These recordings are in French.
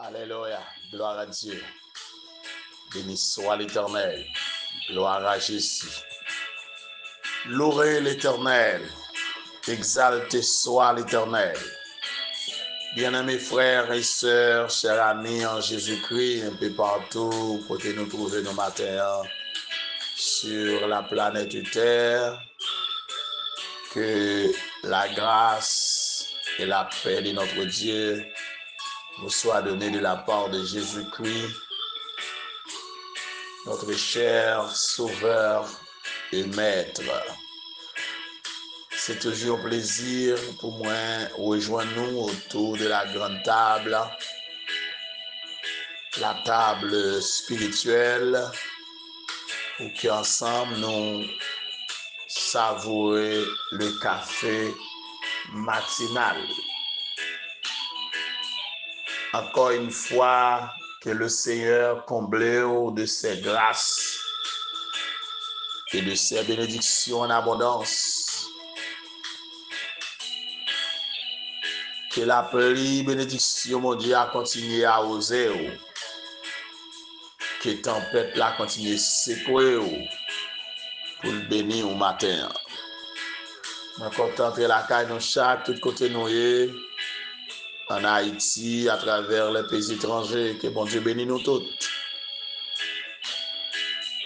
Alléluia. Gloire à Dieu. Béni soit l'Éternel. Gloire à Jésus. Louez l'Éternel. Exalté soit l'Éternel. Bien-aimés frères et sœurs, chers amis en Jésus-Christ, un peu partout, côté nous trouver nos matins sur la planète Terre, que la grâce et la paix de notre Dieu nous soient données de la part de Jésus-Christ, notre cher Sauveur et Maître. C'est toujours un plaisir pour moi rejoindre nous autour de la grande table, la table spirituelle, pour qu'ensemble nous savourer le café matinal. Encore une fois, que le Seigneur comble de ses grâces et de ses bénédictions en abondance. Que la pluie bénédiction, mon Dieu, a continué à oser. Que tempête la continue à secouer pour le bénir au matin. Je suis content de la caille dans chaque tout côté nous en Haïti, à travers les pays étrangers. Que bon Dieu bénisse nous toutes.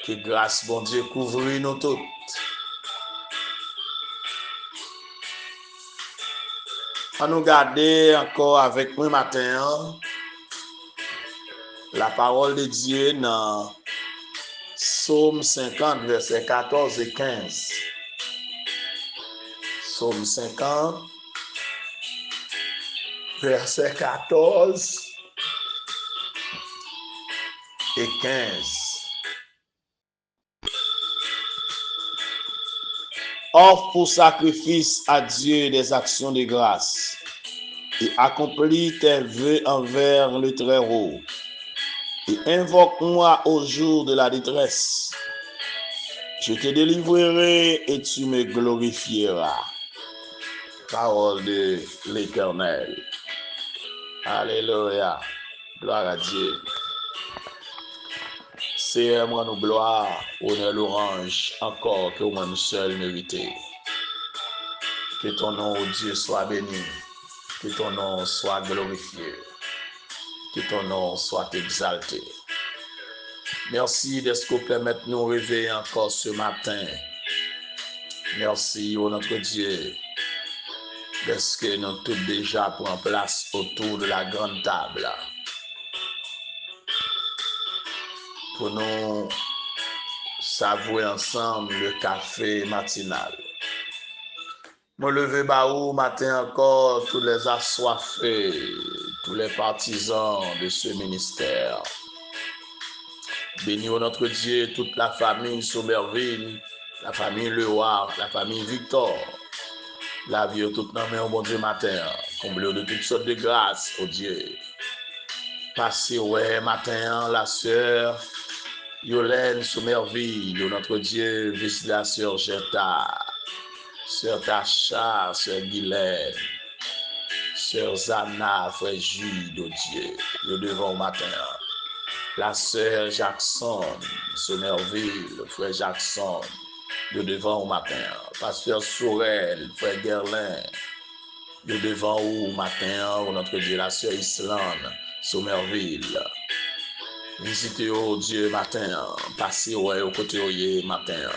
Que grâce, bon Dieu, couvre nous toutes. On nous garder encore avec nous matin la parole de Dieu dans Psaume 50, versets 14 et 15. Psaume 50, versets 14 et 15. Offre pour sacrifice à Dieu des actions de grâce et accomplis tes vœux envers le Très-Haut. Et invoque-moi au jour de la détresse. Je te délivrerai et tu me glorifieras. Parole de l'Éternel. Alléluia. Gloire à Dieu. Seigneur, moi nous gloire, honneur, louange, encore que moi nous seul mérité. Que ton nom, oh Dieu, soit béni. Que ton nom soit glorifié. Que ton nom soit exalté. Merci de ce que permettre nous réveiller encore ce matin. Merci, oh notre Dieu, de ce que nous tous déjà pris en place autour de la grande table. Pour nous savourer ensemble le café matinal. Me lever baou matin encore tous les assoiffés, tous les partisans de ce ministère. Bénis notre Dieu, toute la famille Somerville, la famille Lewar, la famille Victor. La vie de toute notre bon Dieu matin, comblé de toutes sortes de grâces, oh Dieu. Passez ouais matin la sœur Yolène Somerville, notre Dieu, visite la sœur Gerta, sœur Tacha, sœur Guylaine, sœur Zana, frère Jude, oh Dieu, le devant au matin. La sœur Jackson, Somerville, frère Jackson, le devant au matin. Pasteur Sorel, frère Gerlin, le devant au matin, notre Dieu, la sœur Islande, Somerville. Visitez au Dieu matin, passez au côté au matin.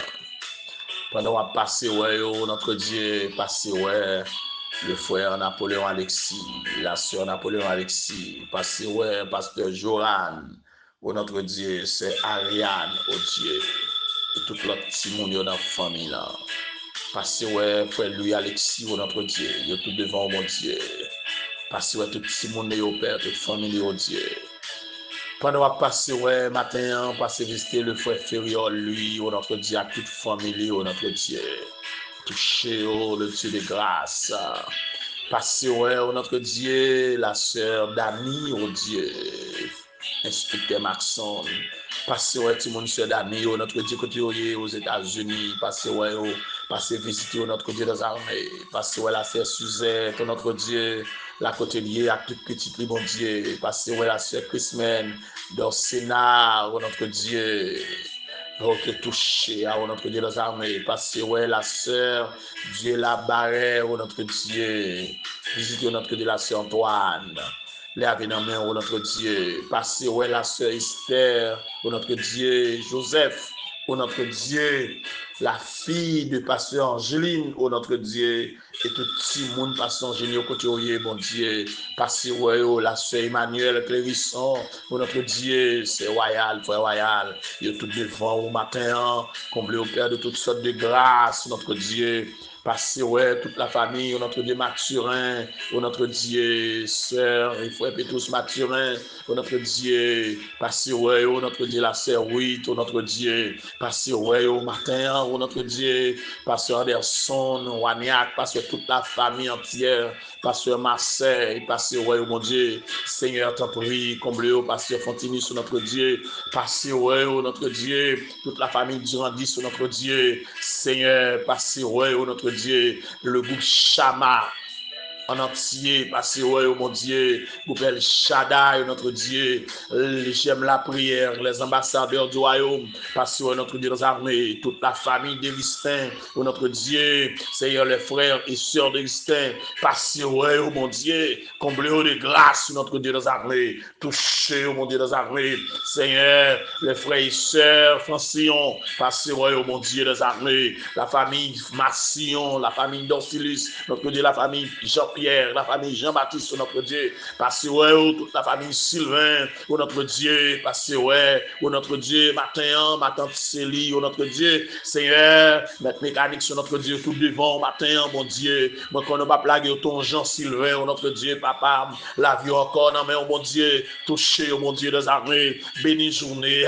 Pendant qu'on passe notre Dieu, passez le frère Napoléon Alexis, la sœur Napoléon Alexis, passez pasteur Joran, notre Dieu, c'est Ariane, oh Dieu, et tout l'autre petit monde dans la famille là. Passez frère Louis Alexis, notre Dieu, il est tout devant mon Dieu. Passez tout petit monde au Père, toute famille, oh Dieu. Pendant qu'on passe matin, passez visiter le frère Ferriol, lui, notre Dieu, à toute famille, notre Dieu. Touchez le Dieu de grâce. Passez notre Dieu, la sœur Dani, oh Dieu. Inspecteur Maxon. Passez tout le monde, sœur Dani, notre Dieu, côté aux États-Unis. Passez visiter notre Dieu dans l'armée. Passez la sœur Suzette, notre Dieu, la côté liée à toute petite, bon Dieu, parce que la sœur Christman, dans le Sénat, oh notre Dieu, oh que touché, oh notre Dieu, dans l'armée, parce que la sœur, Dieu la barre, oh notre Dieu, visitez notre Dieu, la sœur Antoine. Les avénements, oh notre Dieu, parce que la sœur Esther, oh notre Dieu, Joseph, oh notre Dieu, la fille de pasteur Angeline, oh notre Dieu, et tout petit monde pasteur Angeline au côté de bon Dieu, parce que la sœur Emmanuel Clérisson, oh notre Dieu, c'est royal, frère royal, il est tout devant au matin, comblé au Père de toutes sortes de grâces, notre Dieu. Parce que toute la famille, notre Dieu Mathurin, notre Dieu sœur et frère Pétrus Mathurin, notre Dieu, parce que notre Dieu la sœur Ruth, notre Dieu, parce que au matin, notre Dieu, pasteur Anderson, Waniak, parce que toute la famille entière, pasteur Marseille, parce que mon Dieu, Seigneur, t'en prie, comble pasteur Fontinis, notre Dieu, parce que notre Dieu, toute la famille Durandis, notre Dieu, Seigneur, parce que notre Dieu, le groupe Chama en entier, parce que mon Dieu, groupe El Shaddai, notre Dieu, j'aime la prière, les ambassadeurs du royaume, parce que notre Dieu des armées, toute la famille d'Augustin, notre Dieu, Seigneur, les frères et sœurs d'Augustin, parce que mon Dieu, comblez-vous de grâce, notre Dieu des armées, touchez, mon Dieu des armées, Seigneur, les frères et sœurs, Francillon, parce que mon Dieu des armées, la famille Massillon, la famille Dorsilus, notre Dieu, la famille Jean-Pierre, la famille Jean-Baptiste, notre Dieu, parce que toute la famille Sylvain, notre Dieu, parce que notre Dieu, ma tante Célie, notre Dieu, Seigneur, notre mécanique sur notre Dieu, tout devant, matin, mon Dieu, moi qu'on ne va pas plaguer ton Jean Sylvain, notre Dieu, papa, la vie encore, non mais mon Dieu, touché, mon Dieu des armées, béni journée,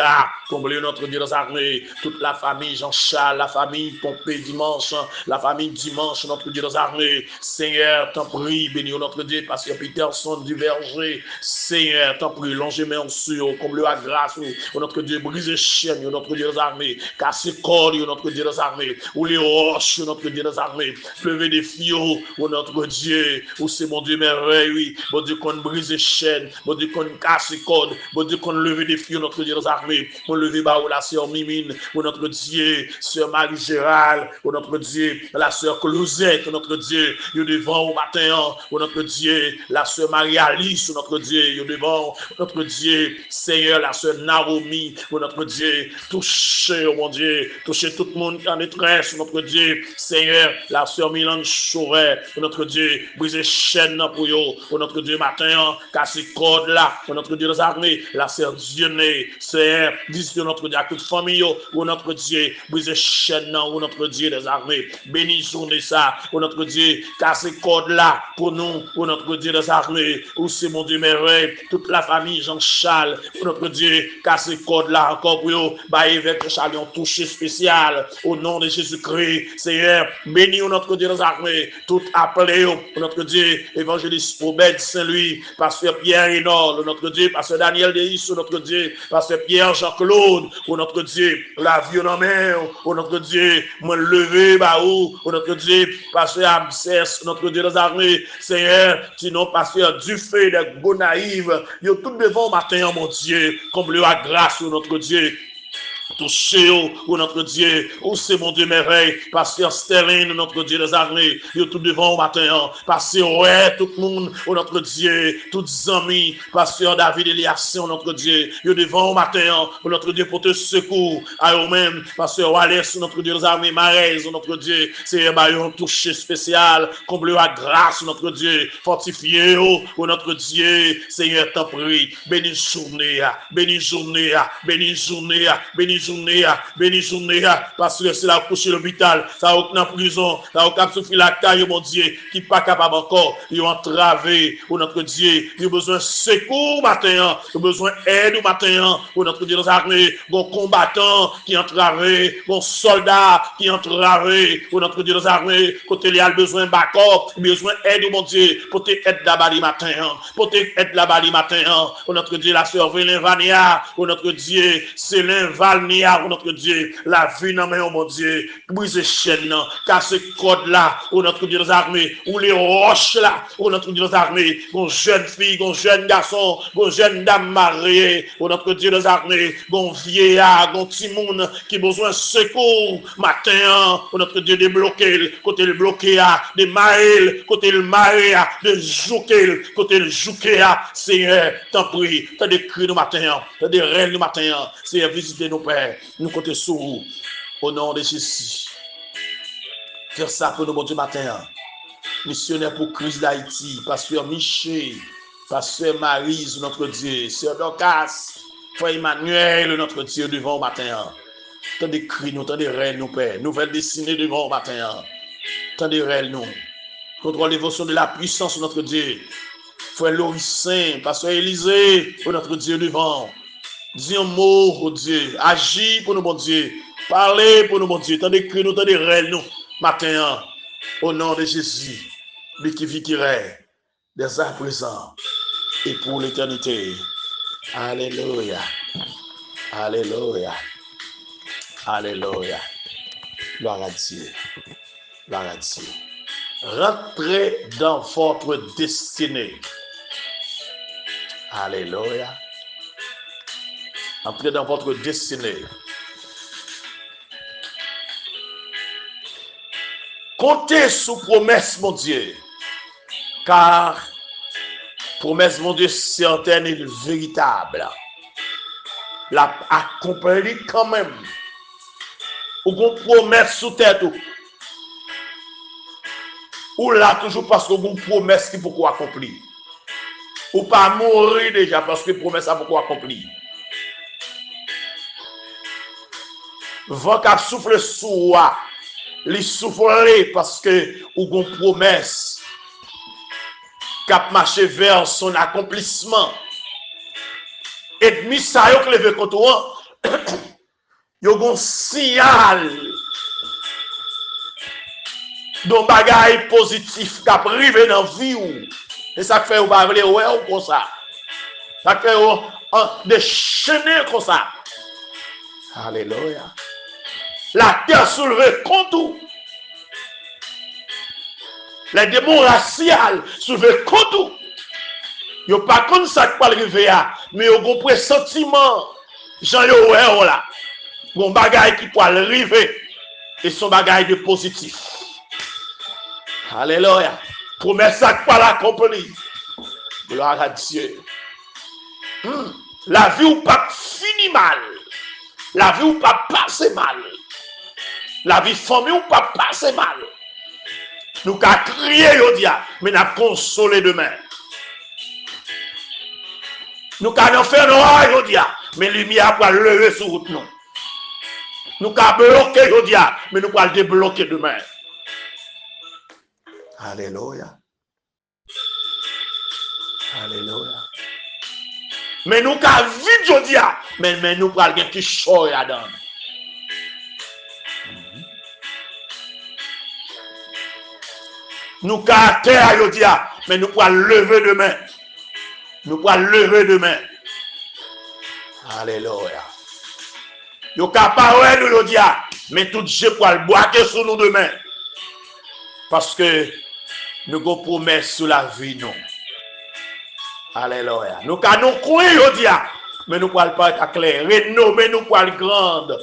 comblé notre Dieu des armées, toute la famille Jean-Charles, la famille Pompée dimanche, la famille dimanche, notre Dieu des armées, Seigneur, t'en prie, béni notre Dieu, parce que Peterson du verger, Seigneur, t'en prie, longez main sur, comble la grâce, notre Dieu, brise chaîne, notre Dieu des armées, casse corps, notre Dieu des armées, ou les roches, notre Dieu des armées, pleuver des fiots, notre Dieu, ou c'est mon Dieu merveille, oui, mon Dieu qu'on brise chaîne, mon Dieu qu'on casse cordes, mon Dieu qu'on leve des fiots, notre Dieu des armées, mon lever bas ou la sœur Mimine, ou notre Dieu, sœur Marie-Gérald, ou notre Dieu, la sœur Closette, notre Dieu, you devant au matin, ou notre Dieu, la sœur Marie-Alice, notre Dieu, you devant, notre Dieu, Seigneur, la sœur Naomi, ou notre Dieu, touchez, oh mon Dieu, touchez tout le monde qui en détresse, notre Dieu, Seigneur, la sœur Milan Chouret, notre Dieu, brisez chaîne pour yo, notre Dieu, matin, cassez corde là, notre Dieu des armées, la sœur Dionée, Seigneur, dis notre Dieu à toute famille, notre Dieu, brisez chaîne, notre Dieu des armées, béni journée ça, notre Dieu, cassez corde là pour nous, notre Dieu des armées, où c'est mon Dieu merveille, toute la famille Jean-Charles, notre Dieu, cassez corde là encore pour eux, bah évêque Charles, un touché spécial, au nom de Jésus-Christ, Seigneur, béni notre Dieu des armées, tout appelé, notre Dieu, évangéliste Obed Saint-Louis, pasteur Pierre Hénol, notre Dieu, pasteur Daniel Deis, notre Dieu, pasteur Pierre Jean-Claude, notre Dieu, la vie en main, notre Dieu, moi levé, bah notre Dieu, pasteur Absès, notre Dieu des armées, Seigneur, sinon pasteur Dufay, de Gonaïve, yo tout devant matin, mon Dieu, comble la grâce, notre Dieu, touché, oh notre Dieu, oh c'est mon Dieu merveille, pasteur Sterling, notre Dieu des armées, yo tout devant au matin, pasteur ouais, tout le monde, oh notre Dieu, tous les amis, pasteur David Eliasson, notre Dieu, yo devant au matin, oh notre Dieu, pour te secours, à eux-mêmes, pasteur Wallace, notre Dieu des armées, Marez, notre Dieu, c'est un touché spécial, comble la grâce, notre Dieu, fortifié, oh notre Dieu, Seigneur, t'en prie, béni journée, béni journée, béni journée, béni journée, parce que c'est la couche l'hôpital, ça a aucune prison, ça a aucun souffle la caille, mon Dieu, qui n'est pas capable encore, ils ont entravé, oh notre Dieu, ils ont besoin de secours matin, ils ont besoin d'aide matin, oh notre Dieu, nos armées, bon combattant qui entravé, bon soldat qui entravé, oh notre Dieu, nos armées, côté il y a besoin de backup, besoin d'aide, mon Dieu, pour te aider là-bas les matins, pour te aider là-bas les matins, oh notre Dieu, la sœur Vélin Vania, oh notre Dieu, Célin Valni, l'année, oh notre Dieu, la vie, non, mais oh mon Dieu, brise chaîne, casse code là, oh notre Dieu, nos armées, ou les roches là, oh notre Dieu, nos armées, bon jeune fille, bon jeune garçon, bon jeune dame mariée, oh notre Dieu, nos armées, bon vieillard, bon petit monde qui a besoin de secours, matin, oh notre Dieu, débloquer, côté le bloqué, de maïl, côté le maïl, de jouquer, côté le jouquer, Seigneur, t'en prie, t'as des cris nous matin, t'as des rêves nous matin, Seigneur, visitez nos pères, nous côté sous, au nom de Jésus. Faire ça pour nous, bon Dieu, matin. Missionnaire pour Christ d'Haïti, pasteur Michel, pasteur Marise, notre Dieu, sœur Dorcas, frère Emmanuel, notre Dieu, devant au matin. Tant de cris, nous, tant de rêves, nous, Père. Nouvelle destinée devant au matin. Tant de rêves, nous. Contrôle l'évolution de la puissance, notre Dieu. Frère Loris Saint, pasteur Élisée, notre Dieu, devant. Dis un mot, oh Dieu. Agis pour nous, bon Dieu. Parlez pour nous, bon Dieu. Tant de cris, nous, tant de rêves, nous, matin. Au nom de Jésus, lui qui vit, qui règne, dès à présent et pour l'éternité. Alléluia. Alléluia. Alléluia. Gloire à Dieu. Gloire à Dieu. Rentrez dans votre destinée. Alléluia. Entrez dans votre destinée. Comptez sous promesse, mon Dieu, car promesse, mon Dieu, certaine et véritable. La accomplie quand même. Ou qu'on promesse sous tête. Ou là, toujours parce qu'on promesse qui pourquoi accomplir. Ou pas mourir déjà parce que promesse a pourquoi accomplir. Vent qui souffle sous moi. Les souffler parce que ou gon promesse cap marcher vers son accomplissement. Ennemi ça yo levé contre toi. Yo gon signal don bagay positif cap rive dans vie ou. Et ça fait ou pas vle ouais ou comme ça. Ça fait ou déchaîner comme ça. Alléluia. La terre soulevée contre vous. Les démons raciales soulevés contre vous. Ils n'ont pas comme ça qui parle arriver, mais ils ont un pressentiment. Jean Yoel là. Ils ont un bagage qui peut arriver. Et son bagage de positif. Alléluia. Promesse ça qui parle accompli. Gloire à Dieu. La vie ou pas fini mal. La vie ou pas passer mal. La vie famille ou pas passer mal. Nous qu'à crier aujourd'hui, mais nous consoler demain. Nous qu'à faire noir aujourd'hui, mais lumière pour lever sur route nous. Nous qu'à bloquer aujourd'hui, mais nous qu'à débloquer demain. Alléluia. Alléluia. Mais nous qu'à vivre aujourd'hui, mais nous qu'à quelque chose là-dedans. Nous qu'à terre aujourd'hui, mais nous qu'à lever demain. Nous qu'à lever demain. Alléluia. Nous qu'à parler aujourd'hui, mais tout Dieu pour le boire sur nous demain. Parce que nous avons promesse sur la vie, nous. Alléluia. Nous qu'à nous courir aujourd'hui, mais nous qu'à pas clair. Renommer nous pour le grande.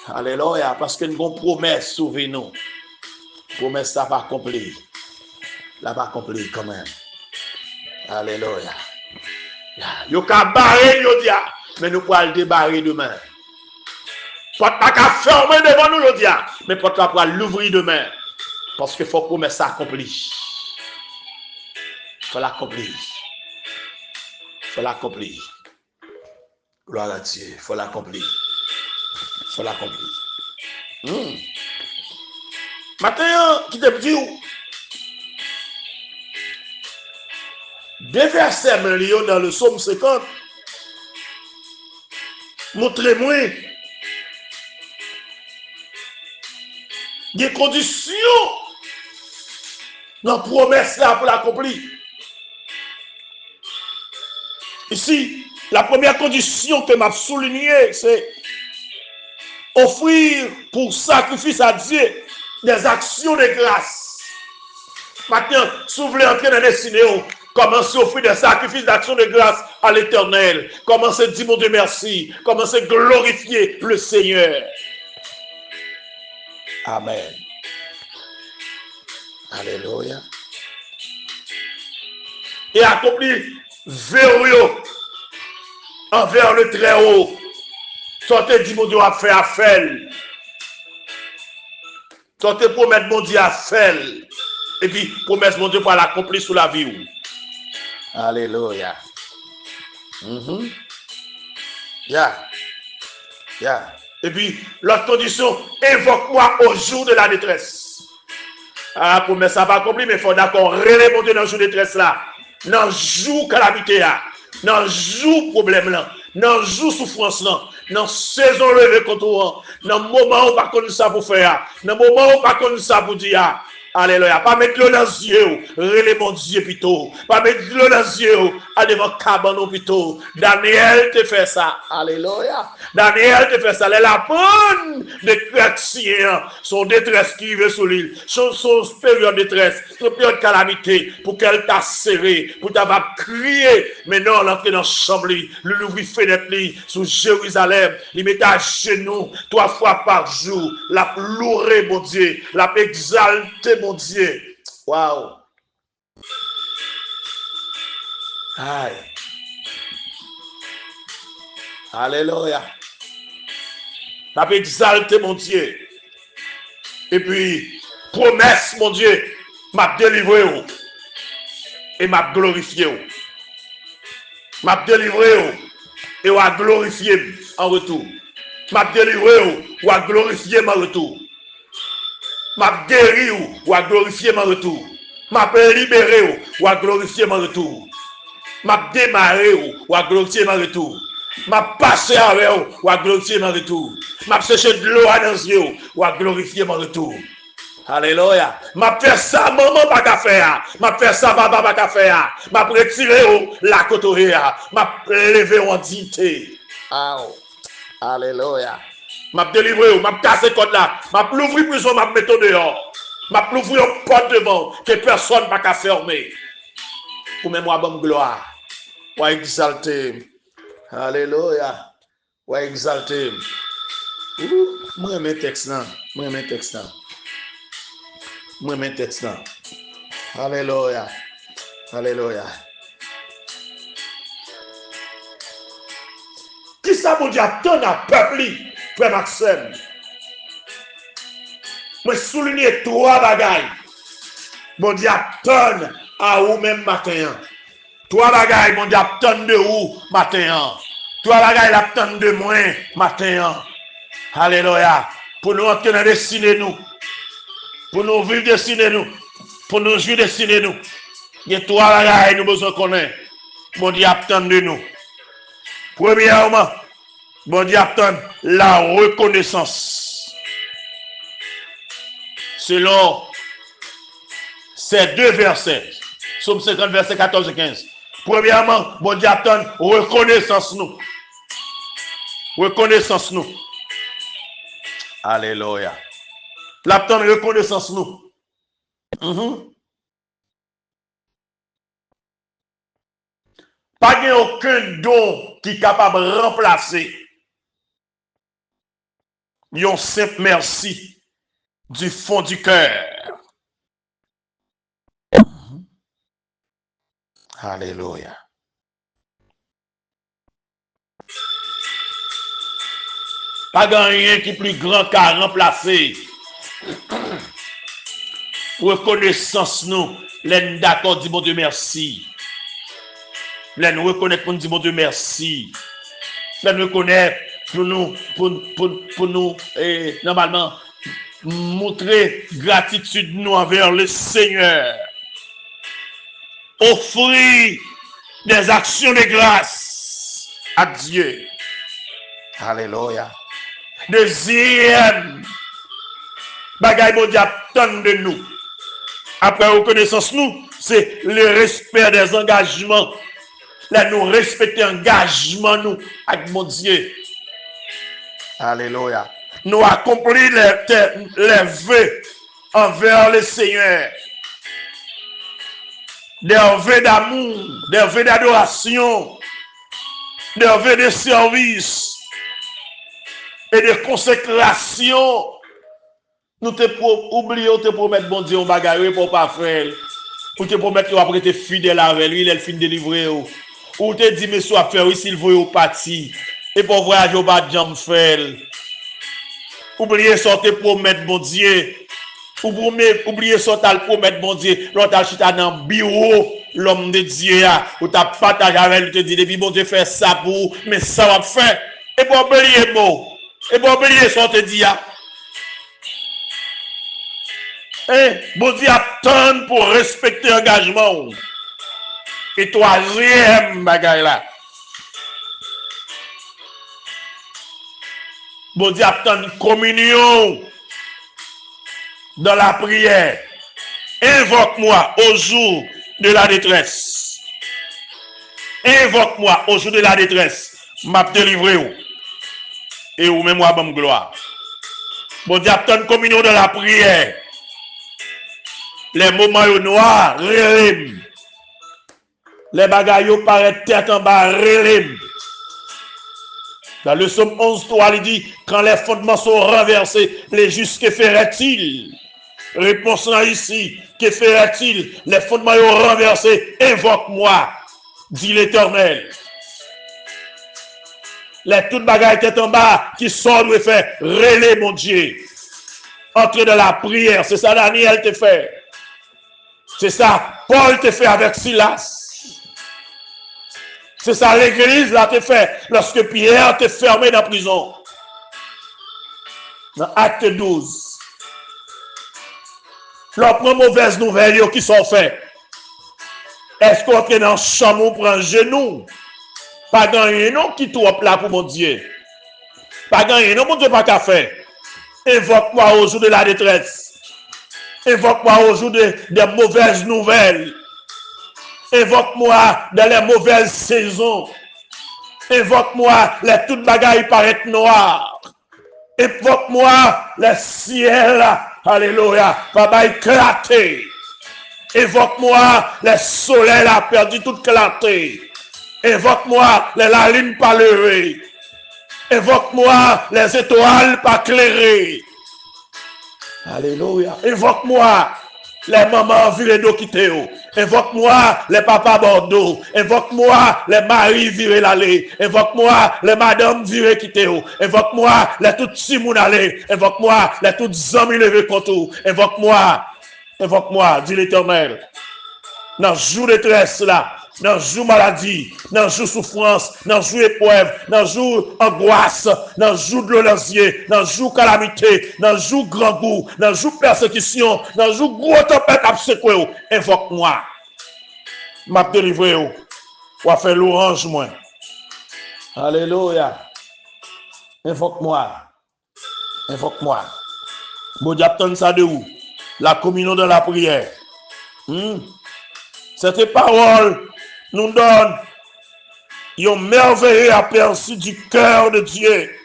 Alléluia. Parce que nous avons promesse sur vie, nous. Promesse ça va accomplir. La va accomplir quand même. Alléluia. Yo ka barrer aujourd'hui, mais nous pourrons le débarrer demain. Porte pas qu'à fermer devant nous aujourd'hui, mais porte pas pour l'ouvrir demain. Parce qu'il faut promesse ça accomplir. Faut l'accomplir. Faut l'accomplir. Gloire à Dieu. Faut l'accomplir. Faut l'accomplir. Maintenant, qui te dit où? Deux versets dans le psaume 50. Montrez-moi des conditions dans la promesse là pour l'accomplir. Ici, la première condition que m'a soulignée, c'est offrir pour sacrifice à Dieu des actions de grâce. Maintenant, si vous voulez entrer dans la destinée, commencez à offrir des sacrifices d'action de grâce à l'Éternel. Commencez à dire mon Dieu merci. Commencez à glorifier le Seigneur. Amen. Alléluia. Et accomplir verrouillot envers le Très-Haut. Sortez dit mon Dieu à faire. Sortez promettre mon Dieu à faire. Et puis promesse mon Dieu pour l'accomplir sous la vie. Alléluia. Et puis l'autre condition, invoque-moi au jour de la détresse. Ah, promesse ça va accomplir, mais il faut d'accord relayer mon Dieu dans le jour de détresse là. Dans le jour calamité là. Dans le jour problème là. Dans le jour souffrance là. Dans saison levée contre toi. Dans le moment où pas connu ça pour faire. Dans le moment où pas connu ça pour dire. Alléluia. Pas mettre l'eau dans les yeux. Relais mon Dieu plutôt. Pas mettre l'eau dans les yeux. À devant cabane plutôt. Daniel te fait ça. Alléluia. Daniel te fait ça. La bonne de chrétiens. Son détresse qui veut sur l'île. Son période de détresse. Son période de calamité. Pour qu'elle t'a serré. Pour t'avoir crié. Mais non, l'entrée dans la chambre. Le ouvrir fenêtre sur Jérusalem. Il met à genoux 3 fois par jour. La louer mon Dieu. La exalter mon Dieu. Waouh. Aïe. Alléluia. La exalter mon Dieu. Et puis, promesse mon Dieu, m'a délivré et m'a glorifié. M'a délivré et m'a glorifié en retour. M'a délivré ou m'a glorifié en retour. M'a guéri ou a glorifié mon retour. M'a libéré ou a glorifié mon retour. M'a démarré ou a glorifié mon retour. M'a passé avec ou a glorifié mon retour. M'a séché de l'eau à nos yeux ou a glorifié mon retour. Alléluia. M'a fait ça, maman pas qu'à faire. M'a fait ça, papa pas qu'à faire. M'a retiré la cotoria. M'a levé en dignité. Alléluia. M'a délivré, m'a cassé code là, m'a l'ouvrir prison, m'a mettre dehors. M'a l'ouvrir une porte devant que personne n'a qu'à fermer. Pour même moi bonne gloire. Ou exalter. Alléluia. Ou exalter. Moi mes textes là, moi mes textes là. Moi mes textes là. Alléluia. Alléluia. Qui ça mon Dieu attend à peuple? Frère Maxime, je souligne 3 bagailles. Mon Dieu attend à vous même matin. 3 bagailles, mon Dieu attend de vous matin. 3 bagailles attend de moi matin. Alléluia. Pour nous entrer dans destinée nous. Pour nous vivre destinée nous. Pour nous jouir destinée nous. Il y a 3 bagailles nous besoin connaître. Mon Dieu attend de nous. Premièrement, bon Dieu attend la reconnaissance. Selon ces 2 versets, Somme 50, verset 14 et 15. Premièrement, bon Dieu attend reconnaissance nous. Reconnaissance nous. Alléluia. L'attend reconnaissance nous. Pas de aucun don qui est capable de remplacer un simple merci du fond du cœur. Alléluia. Pas de rien qui est plus grand qu'à remplacer. Reconnaissance nous, l'en d'accord dit mon Dieu merci. L'en reconnaître pour nous dire mon Dieu merci. L'en reconnaître pour nous normalement montrer gratitude nous envers le Seigneur. Offrir des actions de grâce à Dieu. Alléluia. Deuxième bagaille mon Dieu attend de nous. Après reconnaissance nous, c'est le respect des engagements. Là nous respecter engagement nous avec mon Dieu. Alléluia. nous accomplir les vœux envers le Seigneur. Des vœux d'amour, des vœux d'adoration, des vœux de service et de consécration. Nous te oublions te promettre, bon Dieu, on va gagner pour pas faire. Ou te promettre qu'on va prêter fidèle avec lui, il est le fin de délivrer. Ou te dit, mais soit faire, oui, s'il veut, au parti. Et pour voyager au bas de jambe faire. Oubliez ça, te promettre, bon Dieu. Oubliez ça, te promettre, bon Dieu. L'autre chita dans le bureau, l'homme de Dieu, ou t'as partagé avec lui, te dit, depuis bon Dieu, faire ça pour, mais ça va faire. Et pour oublier, bon. Et pour oublier ça, te dit, bon Dieu attend pour respecter l'engagement. Et troisième bagaille là. Bon Dieu attend une communion dans la prière. Invoque-moi au jour de la détresse. Invoque-moi au jour de la détresse. M'a délivré. Et ou même moi, bonne gloire. Bon Dieu attend une communion dans la prière. Les moments noirs, relève. Les bagailles paraissent tête en bas, relève. Dans le psaume 11, 3, il dit, quand les fondements sont renversés, les justes, que ferait-il? Réponse là ici, que ferait-il? Les fondements sont renversés, invoque-moi, dit l'Éternel. Les toutes bagailles tête en bas, qui sont de faire, relève mon Dieu. Entrer dans la prière, c'est ça Daniel te fait. C'est ça, Paul te fait avec Silas. C'est ça, l'église là te fait lorsque Pierre te fermé dans la prison. Dans Acte 12. La première mauvaise nouvelle qui sont faites. Est-ce qu'on est dans le chambre pour un genou? Pas gagné non qui trop là pour mon Dieu. Pas gagné non, mon Dieu, pas qu'à faire. Évoque-moi au jour de la détresse. Évoque-moi au jour des mauvaises nouvelles. Évoque-moi dans les mauvaises saisons. Évoque-moi les toutes bagailles paraissent noires. Évoque-moi le ciel, alléluia, va éclater. Évoque-moi le soleil a perdu toute clarté. Évoque-moi la lune pas levée. Évoque-moi les étoiles pas clairées. Alléluia. Évoque-moi les mamans virées d'eau quittées. Évoque-moi les papas Bordeaux. Évoque-moi les maris virés l'allée. Évoque-moi les madames virées quittées. Évoque-moi les toutes simounes allées. Évoque-moi les toutes amis levées contre. Évoque-moi. Évoque-moi, dit l'Éternel. Dans le jour de détresse là, dans le jour maladie, dans le jour souffrance, dans le jour épreuve, dans le jour angoisse, dans le jour dolosier, dans le jour calamité, dans le jour grand goût, dans le jour persécution, dans le jour gros tempête à secouer, invoque-moi. M'a délivré ou va faire l'orange moi. Alléluia. Invoque-moi. Invoque-moi. Bon Dieu attend ça de où? La communion de la prière. Cette parole nous donne un merveilleux aperçu du cœur de Dieu.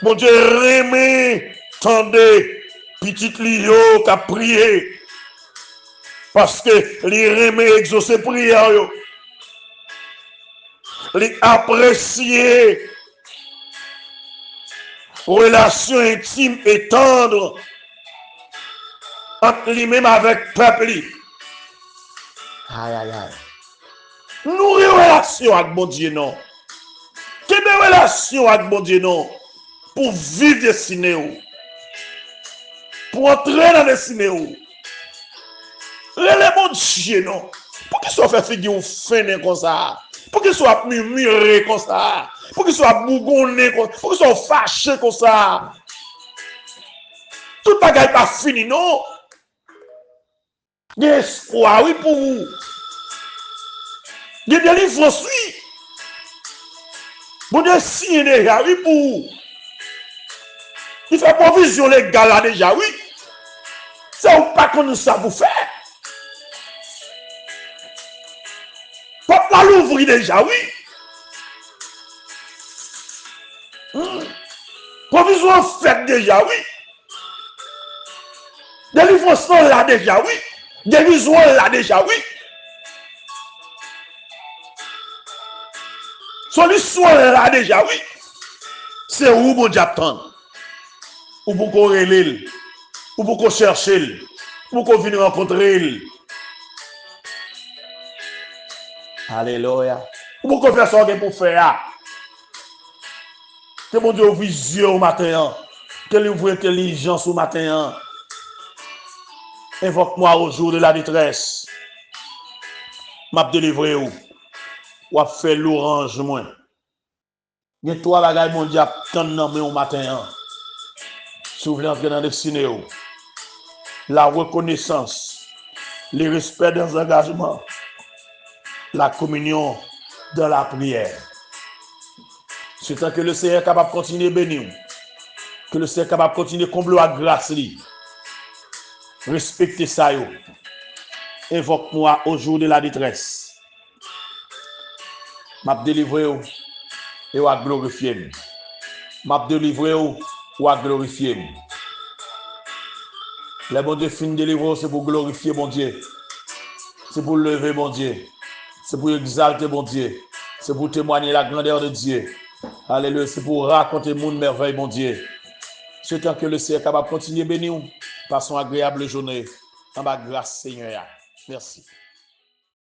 Mon Dieu, remet, tendez, petit Lio qui a prié. Parce que les remet exaucer prière. Les apprécier. Relation intime et tendre entre lui-même avec peuple. Aïe, aïe, aïe. Nous relation avec mon Dieu, non. Quelle relation avec mon Dieu, non. Pour vivre destiné. Pour entrer dans la destinée. Relève mon Dieu, non. Pour qu'il soit fait figure fin comme ça. Pour qu'il soit murmuré comme ça. Pour qu'il soit bougonné comme ça. Pour qu'il soit fâché comme ça. Tout bagaille pas fini, non. Il y a espoir, oui, pour vous. Il y a des livres, oui. Bon Dieu, signe déjà, oui, pour vous. Il fait provision légale là déjà, oui. C'est pas qu'on ça vous faire. Papa l'ouvrir déjà, oui. Provision faite déjà, oui. Délivrance là déjà, oui. Guérison là déjà, oui. Solution là déjà, oui. C'est où mon diable attendre. Ou pour qu'on relève, ou pour qu'on cherche, ou pour qu'on vienne rencontrer. Alléluia. Ou pour qu'on fasse ce pour faire. Que mon Dieu ouvre les yeux au matin. Que lui ouvre l'intelligence au matin. Invoque-moi au jour de la détresse. M'a délivré ou a fait l'orange moi. Il y a trois bagages mon diable tant non mais au matin. Si vous voulez entrer dans le destiné, la reconnaissance, le respect des engagements, la communion dans la prière. C'est tant que le Seigneur est capable de continuer à bénir, que le Seigneur est capable de continuer à combler la grâce. Respectez ça. Invoque-moi au jour de la détresse. M'a délivré et ou a glorifié. M'a délivré ou a glorifié. Le bon Dieu fin délivrer, c'est pour glorifier mon Dieu. C'est pour lever mon Dieu. C'est pour exalter mon Dieu. C'est pour témoigner la grandeur de Dieu. Alléluia. C'est pour raconter mon merveille, mon Dieu. C'est tant que le Seigneur est capable de continuer à bénir. Passons agréable journée. En ma grâce, Seigneur. Merci.